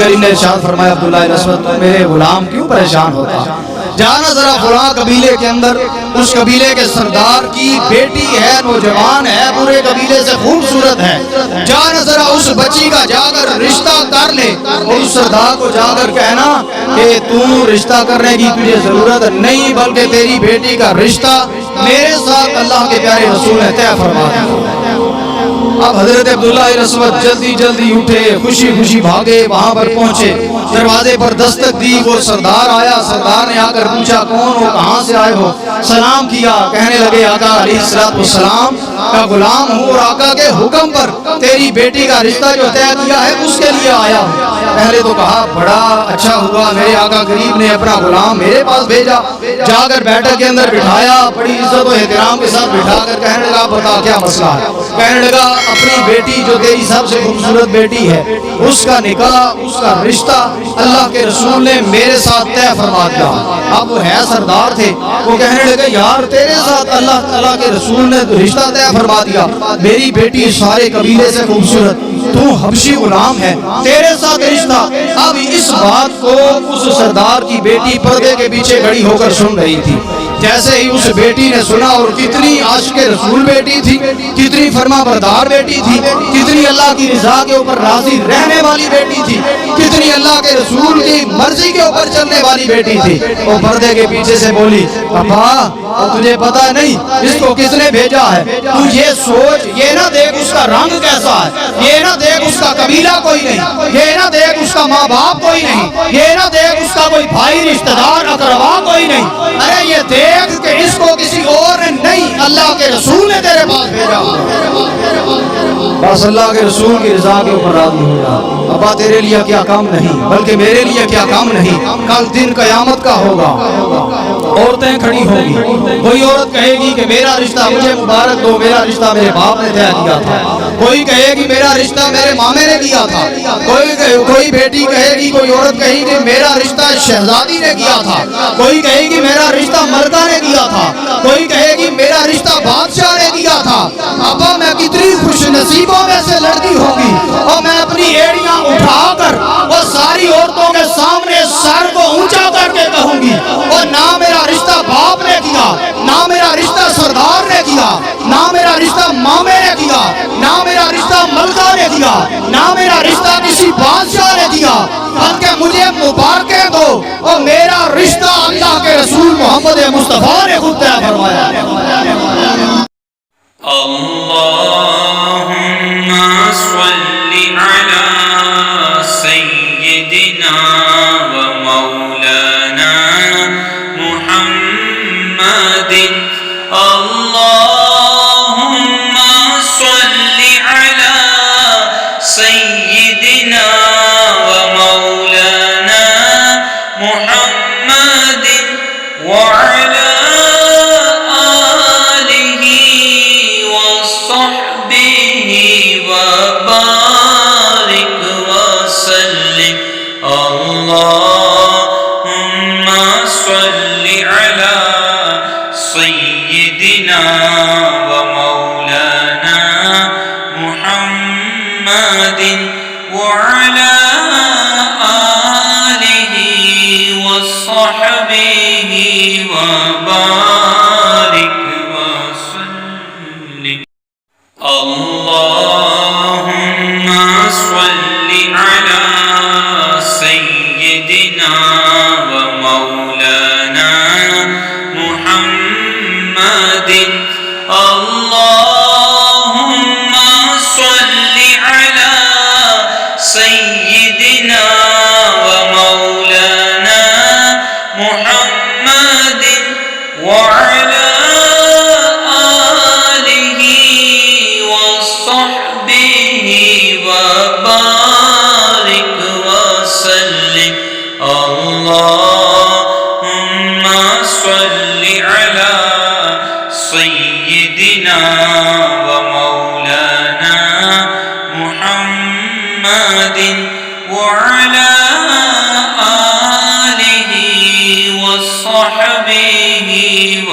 کریم نے ارشاد فرمایا عبداللہ بن مسعود تو میرے غلام کیوں پریشان ہوتا، جانا ذرا فلاں قبیلے کے اندر اس قبیلے کے سردار کی بیٹی ہے، نوجوان ہے، پورے قبیلے سے خوبصورت ہے، جانا ذرا اس بچی کا جا کر رشتہ کر لے، اور اس سردار کو جا کر کہنا کہ تو رشتہ کرنے کی تجھے ضرورت نہیں، بلکہ تیری بیٹی کا رشتہ میرے ساتھ اللہ کے پیارے رسول نے طے فرما دیا۔ اب حضرت عبداللہ بن مسعود جلدی جلدی اٹھے، خوشی خوشی بھاگے، وہاں پر پہنچے، دروازے پر دستک دی، وہ سردار آیا، سردار نے آ کر پوچھا کون ہو، کہاں سے آئے ہو، سلام کیا، کہنے لگے آقا علیہ السلام کا غلام ہوں اور آقا کے حکم پر تیری بیٹی کا رشتہ جو طے کیا ہے اس کے لیے آیا ہوں۔ پہلے تو کہا بڑا اچھا ہوا، میرے آقا غریب نے اپنا غلام میرے پاس بھیجا، جا کر بیٹھک کے اندر بٹھایا، بڑی عزت و احترام کے ساتھ بٹھا کر کہنے لگا بتا کیا مسئلہ ہے، کہنے لگا اپنی بیٹی جو تیری سب سے خوبصورت بیٹی ہے اس کا نکاح، اس کا رشتہ اللہ کے رسول نے میرے ساتھ طے فرما دیا۔ اب وہ ہے سردار تھے، وہ کہنے لگے یار تیرے ساتھ اللہ تعالیٰ کے رسول نے رشتہ طے فرما دیا، میری بیٹی سارے قبیلے سے خوبصورت، تو حبشی غلام ہے، تیرے ساتھ رشتہ۔ اب اس بات کو اس سردار کی بیٹی پردے کے پیچھے کھڑی ہو کر سن رہی تھی، جیسے ہی اس بیٹی نے سنا، اور کتنی عاشق رسول بیٹی تھی، کتنی فرما بردار بیٹی تھی، کتنی اللہ کی رضا کے اوپر راضی رہنے والی بیٹی تھی، کتنی اللہ کے رسول کی مرضی کے اوپر چلنے والی بیٹی تھی، وہ پردے کے پیچھے سے بولی ابا تجھے پتا نہیں اس کو کس نے بھیجا ہے، تو یہ سوچ، یہ نہ دیکھ اس کا رنگ کیسا ہے، یہ نہ دیکھ اس کا قبیلہ کوئی نہیں، یہ نہ دیکھ اس کا ماں باپ کوئی نہیں، یہ نہ دیکھ اس کا کوئی بھائی رشتہ دار اقربا کوئی نہیں، ارے یہ دیکھ کہ اس کو کسی اور نے نہیں اللہ کے رسول نے تیرے پاس بھیجا، بس اللہ کے رسول کی رضا کے اوپر راضی ہو جا۔ ابا تیرے لیے کیا کام نہیں، بلکہ میرے لیے کیا کام نہیں، کل دن قیامت کا ہوگا، عورتیں کھڑی ہوں گی، کوئی عورت کہے گی کہ میرا رشتہ مجھے مبارک دو، میرا رشتہ میرے باپ نے طے کیا تھا، کوئی کہے گی میرا رشتہ میرے مامے نے کیا تھا، کوئی بیٹی کہے گی، کوئی عورت کہے گی میرا رشتہ شہزادی نے کیا تھا، کوئی کہے گی میرا رشتہ ملکہ نے کیا تھا، کوئی کہے گی میرا رشتہ بادشاہ نے کیا تھا۔ ابا میں کتنی خوش نصیبوں میں سے لڑکی ہوگی، اور میں اپنی ایڑیاں اٹھا کر وہ ساری عورتوں کے سامنے سر کو اونچا کر کے کہوں گی، اور نہ میرا رشتہ باپ نے کیا، نہ میرا رشتہ سردار نے کیا، نہ میرا رشتہ مامے نے کیا، نہ میرا رشتہ ملکہ نے کیا، نہ میرا رشتہ کسی بادشاہ نے کیا، بلکہ مجھے مبارکیں دو، اور میرا رشتہ اللہ کے رسول محمد مصطفیٰ نے خود طے فرمایا۔ اللہم صلی علی سیدنا و مولانا محمد، اللہم صلی علی سیدنا و مولانا محمد وعلی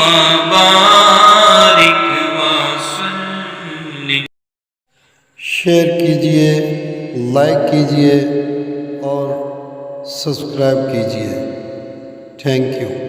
وبارك وسلم. شیئر کیجئے، لائک کیجئے اور سبسکرائب کیجئے. Thank you.